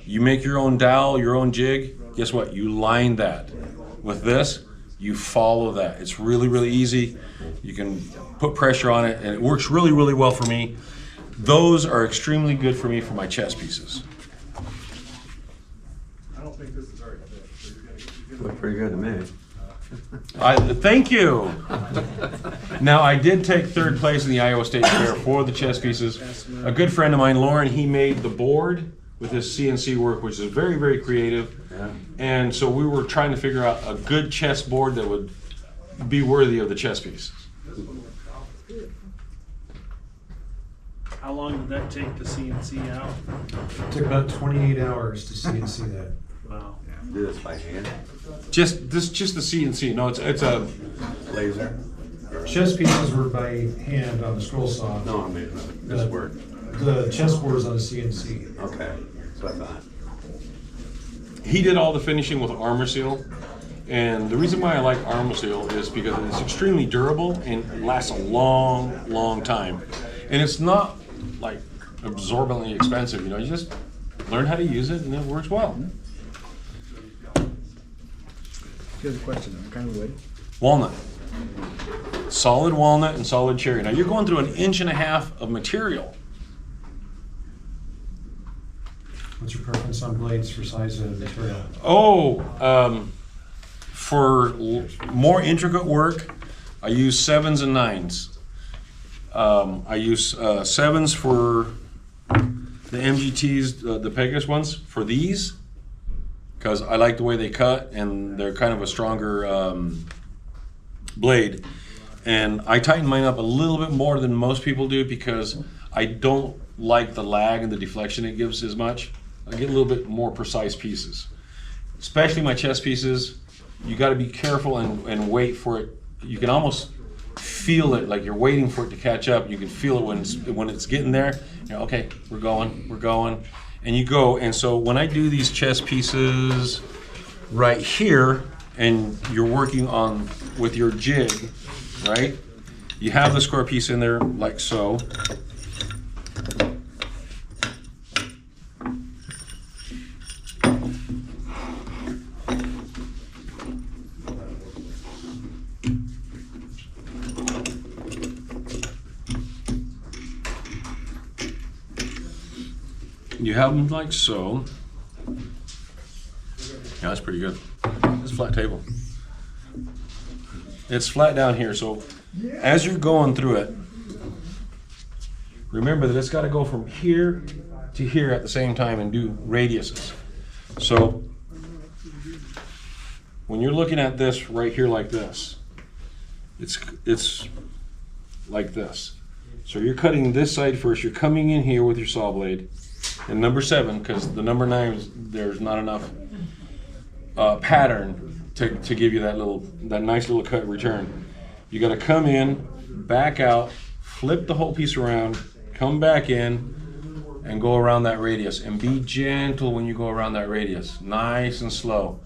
A: you make your own dowel, your own jig, guess what? You line that. With this, you follow that. It's really, really easy. You can put pressure on it, and it works really, really well for me. Those are extremely good for me for my chess pieces.
H: Look pretty good to me.
A: Thank you. Now, I did take 3rd place in the Iowa State Fair for the chess pieces. A good friend of mine, Lauren, he made the board with his CNC work, which is very, very creative.
H: Yeah.
A: And so we were trying to figure out a good chess board that would be worthy of the chess pieces.
E: How long did that take to CNC out?
I: It took about 28 hours to CNC that.
E: Wow.
H: Do this by hand.
A: Just the CNC. No, it's a
H: Laser.
I: Chess pieces were by hand on the scroll saw.
H: No, I mean this work.
I: The chessboard is on a CNC.
H: Okay, that's what I thought.
A: he did all the finishing with Armor Seal. And the reason why I like Armor Seal is because it's extremely durable and lasts a long, long time. And it's not like absorbently expensive, you know, you just learn how to use it and it works well.
J: Here's a question, what kind of wood?
A: Walnut. Solid walnut and solid cherry. Now you're going through 1.5 inches of material.
I: What's your preference on blades for size of material?
A: Oh, for more intricate work, I use 7s and 9s. I use 7s for the MGTs, the Pegasus ones, for these, because I like the way they cut and they're kind of a stronger blade. And I tighten mine up a little bit more than most people do because I don't like the lag and the deflection it gives as much. I get a little bit more precise pieces. Especially my chest pieces, you got to be careful and wait for it. You can almost feel it, like you're waiting for it to catch up. You can feel it when it's getting there. You know, okay, we're going, and you go. And so when I do these chest pieces right here, and you're working on with your jig, right? You have the square piece in there like so. You have them like so. Yeah, that's pretty good. It's a flat table. It's flat down here, so as you're going through it, remember that it's got to go from here to here at the same time and do radiuses. So when you're looking at this right here like this, it's like this. So you're cutting this side first. You're coming in here with your saw blade. And number 7, because the number 9, there's not enough pattern to give you that nice little cut return. You got to come in, back out, flip the whole piece around, come back in, and go around that radius. And be gentle when you go around that radius, nice and slow.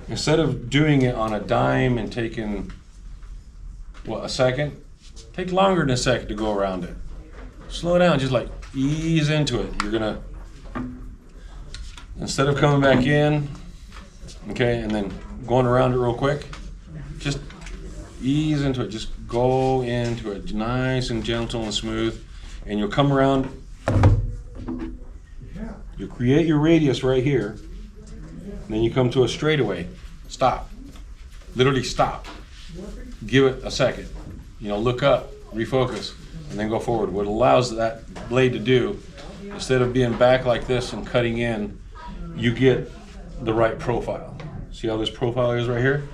A: Instead of doing it on a dime and taking, what, a second? Take longer than a second to go around it. Slow down, just like ease into it. You're gonna, instead of coming back in, okay, and then going around it real quick, just ease into it. Just go into it, nice and gentle and smooth, and you'll come around. You create your radius right here, and then you come to a straightaway. Stop. Literally stop. Give it a second. You know, look up, refocus, and then go forward. What allows that blade to do, instead of being back like this and cutting in, you get the right profile. See how this profile is right here?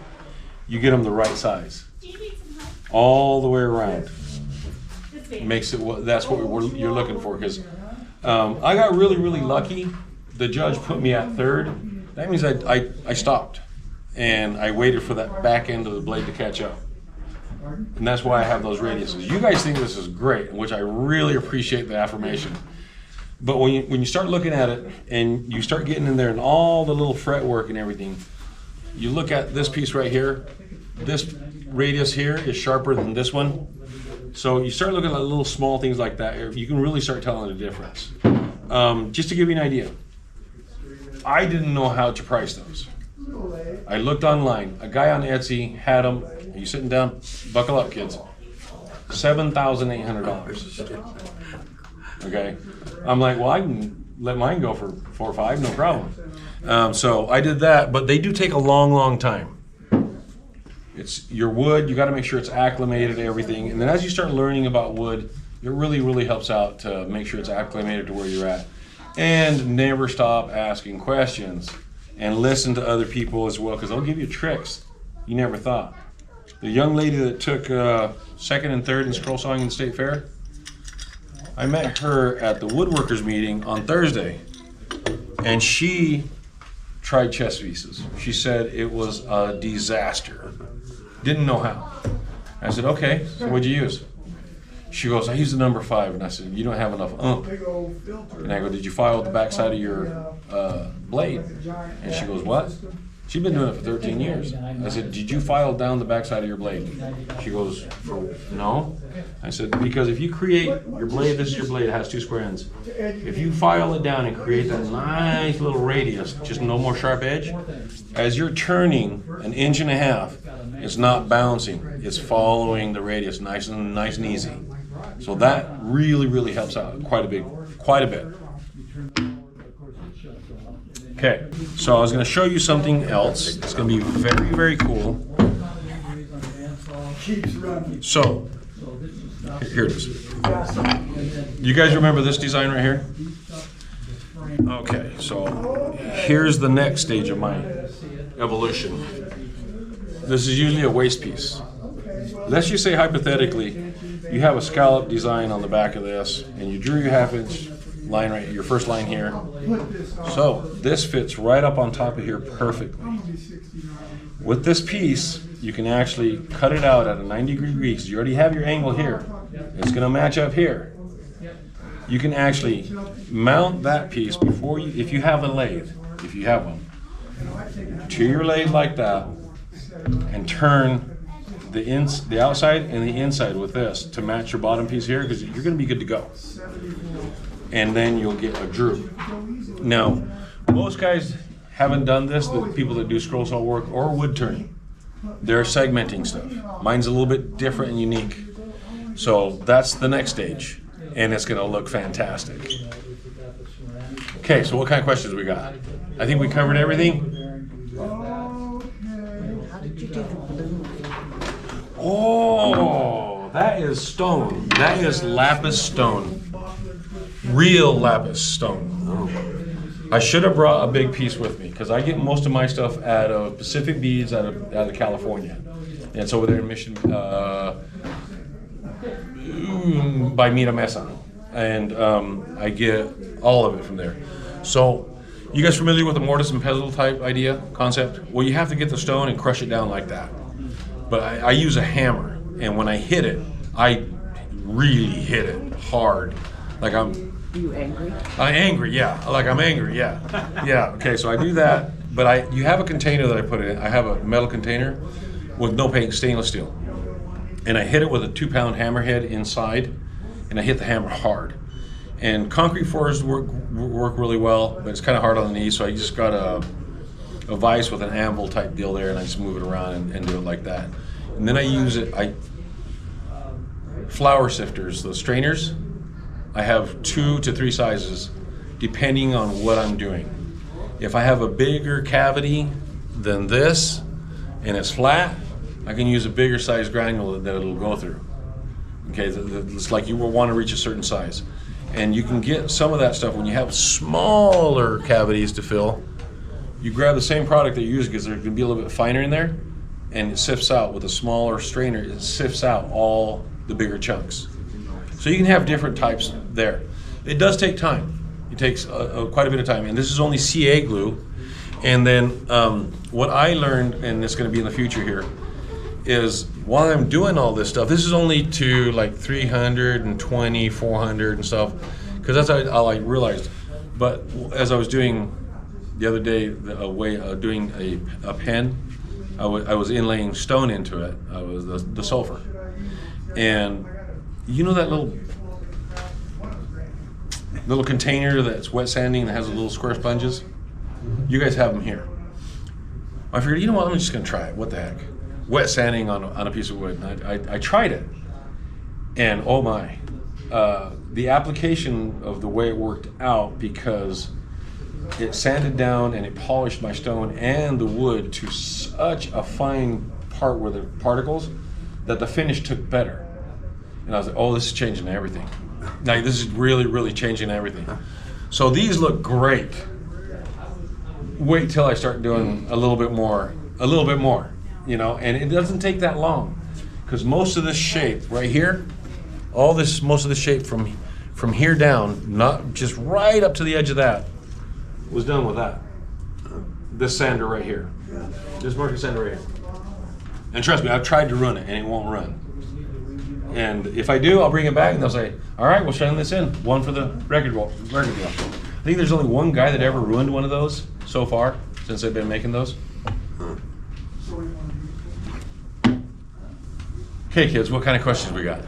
A: You get them the right size. All the way around. Makes it, that's what you're looking for. Because I got really, really lucky. The judge put me at 3rd. That means I stopped. And I waited for that back end of the blade to catch up. And that's why I have those radiuses. You guys think this is great, which I really appreciate the affirmation. But when you start looking at it and you start getting in there and all the little fretwork and everything, you look at this piece right here. This radius here is sharper than this one. So you start looking at little small things like that. You can really start telling the difference. Just to give you an idea, I didn't know how to price those. I looked online. A guy on Etsy had them. Are you sitting down? Buckle up, kids. $7,800. Okay. I'm like, well, I can let mine go for 4 or 5, no problem. So I did that, but they do take a long, long time. It's your wood. You got to make sure it's acclimated to everything. And then as you start learning about wood, it really, really helps out to make sure it's acclimated to where you're at. And never stop asking questions. And listen to other people as well, because they'll give you tricks you never thought. The young lady that took 2nd and 3rd in scroll sawing in the state fair, I met her at the woodworkers meeting on Thursday, and she tried chest pieces. She said it was a disaster. Didn't know how. I said, okay, so what'd you use? She goes, I used the number 5. And I said, you don't have enough And I go, did you file the backside of your blade? And she goes, what? She'd been doing it for 13 years. I said, did you file down the backside of your blade? She goes, no. I said, because if you create your blade, this is your blade, it has 2 square ends. If you file it down and create that nice little radius, just no more sharp edge, as you're turning 1.5 inches, it's not bouncing, it's following the radius nice and easy. So that really, really helps out quite a bit. Okay, so I was going to show you something else. It's going to be very, very cool. So, here it is. You guys remember this design right here? Okay, so here's the next stage of my evolution. This is usually a waist piece. Let's just say hypothetically, you have a scallop design on the back of this, and you drew your half-inch line right, your first line here. So this fits right up on top of here perfectly. With this piece, you can actually cut it out at a 90-degree because you already have your angle here. It's going to match up here. You can actually mount that piece before you, if you have a lathe, if you have one, to your lathe like that, and turn the outside and the inside with this to match your bottom piece here, because you're going to be good to go. And then you'll get a droop. Now, most guys haven't done this, the people that do scroll saw work or wood turning. They're segmenting stuff. Mine's a little bit different and unique. So that's the next stage, and it's going to look fantastic. Okay, so what kind of questions we got? I think we covered everything.
B: How did you do the blue?
A: Oh, that is stone. That is lapis stone. Real lapis stone. I should have brought a big piece with me because I get most of my stuff out of Pacific Beads out of California. And it's over there in Mission by Mira Mesa. And I get all of it from there. So, you guys familiar with the mortise and pestle type idea, concept? Well, you have to get the stone and crush it down like that. But I use a hammer, and when I hit it, I really hit it hard. Like
B: Are you angry?
A: I'm angry, yeah. Like I'm angry, yeah. Yeah, okay, so I do that, but you have a container that I put it in. I have a metal container with no paint, stainless steel. And I hit it with a 2-pound hammerhead inside, and I hit the hammer hard. And concrete floors work really well, but it's kind of hard on the knees, so I just got a vise with an anvil type deal there, and I just move it around and do it like that. And then I use flour sifters, those strainers. I have 2 to 3 sizes, depending on what I'm doing. If I have a bigger cavity than this, and it's flat, I can use a bigger size granule that it'll go through. Okay, it's like you will want to reach a certain size. And you can get some of that stuff when you have smaller cavities to fill. You grab the same product that you use because they're going to be a little bit finer in there, and it sifts out with a smaller strainer. It sifts out all the bigger chunks. So you can have different types there. It does take time. It takes quite a bit of time, and this is only CA glue. And then what I learned, and it's going to be in the future here, is while I'm doing all this stuff, this is only to like 320, 400 and stuff, because that's all I realized. But as I was doing the other day, doing a pen, I was inlaying stone into it. I was the sulfur, and you know that little container that's wet sanding that has the little square sponges. You guys have them here. I figured, you know what? I'm just gonna try it. What the heck? Wet sanding on a piece of wood. And I tried it, and oh my, the application of the way it worked out, because it sanded down and it polished my stone and the wood to such a fine part where the particles that the finish took better. And I was like, oh, this is changing everything. Like, this is really, really changing everything. So these look great. Wait till I start doing a little bit more, you know, and it doesn't take that long, because most of this shape right here, most of the shape from here down, not just right up to the edge of that, was done with that. This sander right here. This marker sander right here. And trust me, I've tried to run it and it won't run. And if I do, I'll bring it back and they'll say, all right, we'll send this in. One for the record deal. I think there's only one guy that ever ruined one of those so far since they've been making those. Okay, kids, what kind of questions we got?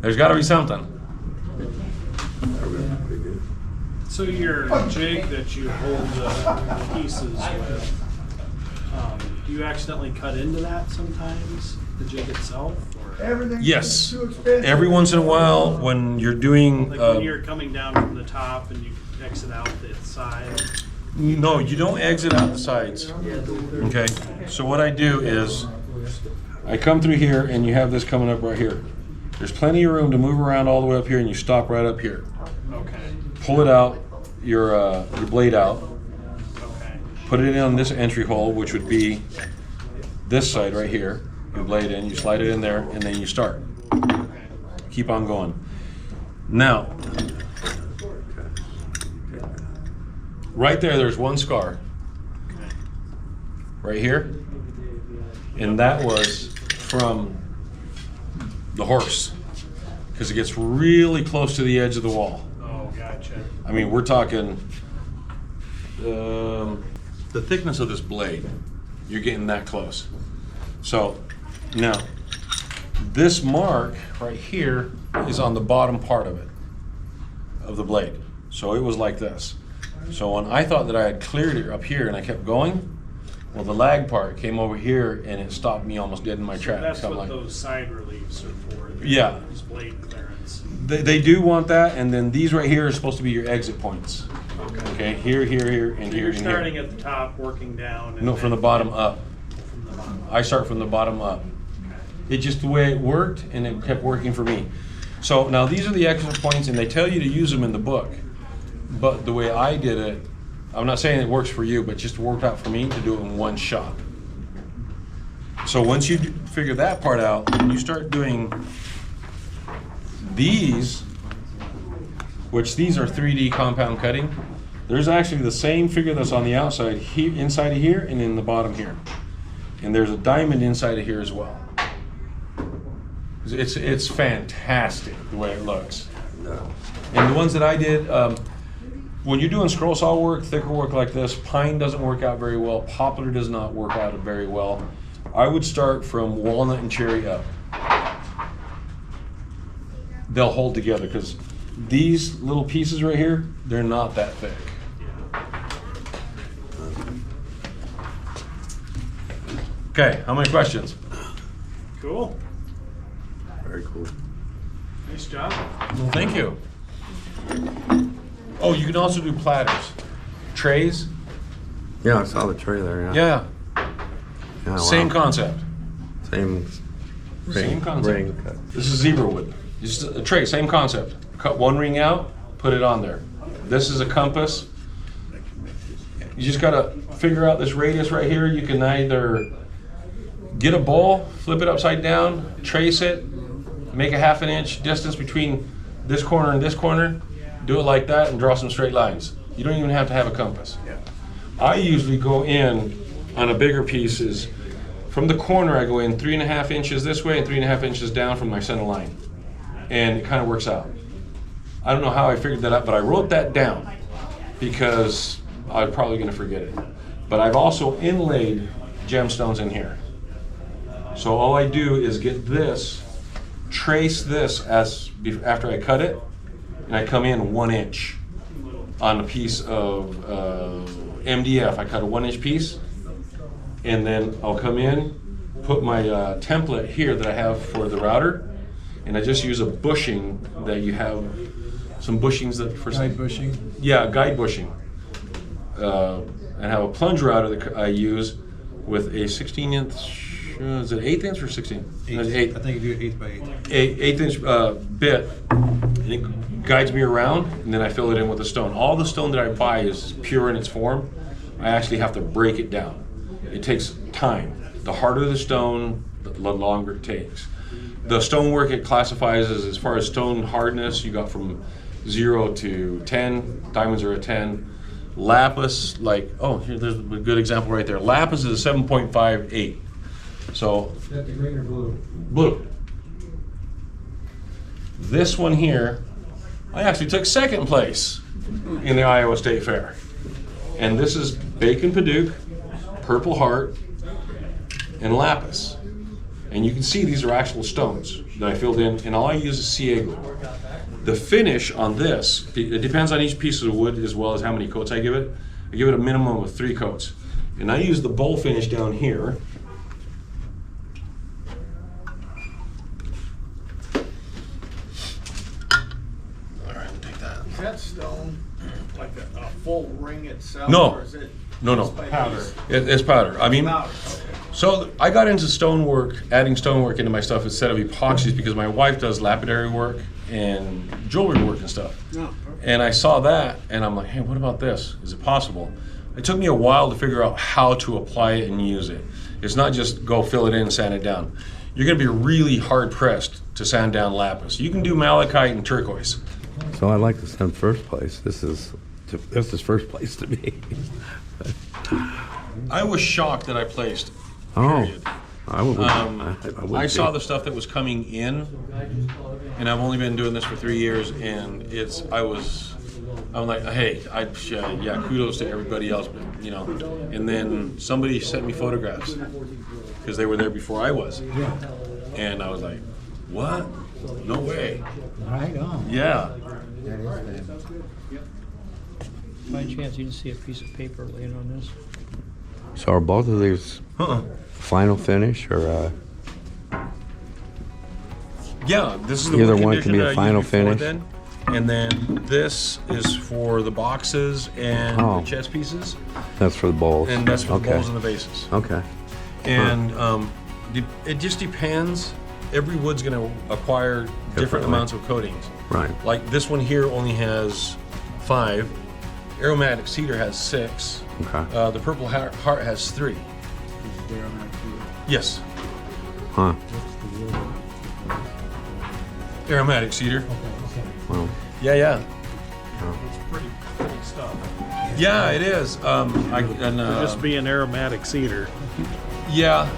A: There's got to be something.
E: So your jig that you hold the pieces with, do you accidentally cut into that sometimes, the jig itself? Or?
A: Yes. Every once in a while, when you're doing...
E: Like when you're coming down from the top and you exit out the side,
A: No, you don't exit out the sides. Okay, so what I do is I come through here and you have this coming up right here. There's plenty of room to move around all the way up here and you stop right up here.
E: Okay.
A: Pull it out, your blade out,
E: Okay.
A: put it in on this entry hole, which would be this side right here. You blade in, you slide it in there, and then you start. Keep on going. Now, right there's one scar. Right here. And that was from the horse. Because it gets really close to the edge of the wall.
E: Oh, gotcha.
A: I mean, we're talking the thickness of this blade. You're getting that close. So now, this mark right here is on the bottom part of it, of the blade. So it was like this. So when I thought that I had cleared it up here and I kept going, well, the lag part came over here and it stopped me almost dead in my tracks.
E: That's
A: So I'm
E: what
A: like,
E: those side reliefs are for.
A: Yeah.
E: Is blade clearance.
A: they do want that, and then these right here are supposed to be your exit points. Okay, here, here, here, and
E: So
A: here,
E: you're
A: and
E: starting
A: here.
E: at the top, working down. And
A: No, from the
E: then
A: bottom up.
E: From the bottom.
A: I start from the bottom up. It's just the way it worked, and it kept working for me. So now these are the exit points, and they tell you to use them in the book. But the way I did it, I'm not saying it works for you, but just worked out for me to do it in one shot. So once you figure that part out, you start doing these, which these are 3D compound cutting. There's actually the same figure that's on the outside here, inside of here, and in the bottom here. And there's a diamond inside of here as well. It's fantastic the way it looks. And the ones that I did, when you're doing scroll saw work, thicker work like this, pine doesn't work out very well. Poplar does not work out very well. I would start from walnut and cherry up. They'll hold together because these little pieces right here, they're not that thick. Okay, how many questions?
E: Cool.
H: Very cool.
E: Nice job.
A: Well, thank you. Oh, you can also do platters. Trays?
H: Yeah, I saw the tray there.
A: Yeah.
H: Yeah,
A: Same
H: wow.
A: concept.
H: Same
A: Same concept.
H: ring cut.
A: This is zebra wood. Just a tray, same concept. Cut one ring out, put it on there. This is a compass. You just gotta figure out this radius right here. You can either get a bowl, flip it upside down, trace it, make a 1/2 inch distance between this corner and this corner, do it like that and draw some straight lines. You don't even have to have a compass. I usually go in on a bigger piece is from the corner I go in 3.5 inches this way and 3.5 inches down from my center line. And it kind of works out. I don't know how I figured that out, but I wrote that down because I'm probably gonna forget it. But I've also inlaid gemstones in here. So all I do is get this, trace this after I cut it, and I come in 1 inch on a piece of MDF. I cut a 1 inch piece, and then I'll come in, put my template here that I have for the router, and I just use a bushing that you have, some bushings that for
F: Guide bushing.
A: Yeah, guide bushing. And have a plunge router that I use with a 16 inch, is it 1/8 inch or 16?
F: I think you do 8 by 8.
A: 1/8 inch bit, and it guides me around, and then I fill it in with the stone. All the stone that I buy is pure in its form. I actually have to break it down. It takes time. The harder the stone, the longer it takes. The stonework it classifies as far as stone hardness, you got from 0 to 10. Diamonds are a 10. Lapis, like, oh, here, there's a good example right there. Lapis is a 7.58. So,
F: Is that the green or blue?
A: blue. This one here, I actually took 2nd place in the Iowa State Fair. And this is Bacon Paduke, Purple Heart, and Lapis. And you can see these are actual stones that I filled in, and all I use is CA glue. The finish on this, it depends on each piece of wood as well as how many coats I give it. I give it a minimum of 3 coats. And I use the bowl finish down here. All right, take that.
D: Is that stone?
J: like a full ring itself?
A: No.
J: Or is it
A: No, no.
J: piece by
E: Powder.
J: piece?
A: It's powder. I mean,
J: Powder, okay.
A: so I got into stonework, adding stonework into my stuff instead of epoxies because my wife does lapidary work and jewelry work and stuff. And I saw that and I'm like, hey, what about this? Is it possible? It took me a while to figure out how to apply it and use it. It's not just go fill it in and sand it down. You're gonna be really hard pressed to sand down lapis. You can do malachite and turquoise.
H: So I like this in first place. This is first place to me.
A: I was shocked that I placed.
H: Oh,
A: Period.
H: I would.
A: I saw the stuff that was coming in, and I've only been doing this for 3 years, and I'm like, hey, yeah, kudos to everybody else, but, you know. And then somebody sent me photographs because they were there before I was, and I was like, what? No way.
G: Right on.
A: Yeah.
G: By chance, you didn't see a piece of paper laying on this?
H: So are both of these final finish or?
A: Yeah, this is the
H: Either
A: wood
H: one can
A: condition
H: be a
A: that I
H: final
A: used before
H: finish.
A: then. And then this is for the boxes and
H: Oh.
A: the chest pieces,
H: That's for the bowls.
A: and that's for the
H: Okay.
A: bowls and the bases.
H: Okay.
A: And it just depends. Every wood's going to acquire different
H: Differently.
A: amounts of coatings.
H: Right.
A: Like this one here only has 5. Aromatic cedar has 6.
H: Okay.
A: The purple heart has 3. Yes.
H: Huh.
A: Aromatic cedar.
H: Well.
A: Yeah.
E: It's pretty stuff.
A: Yeah, it is.
E: Just being aromatic cedar.
A: Yeah.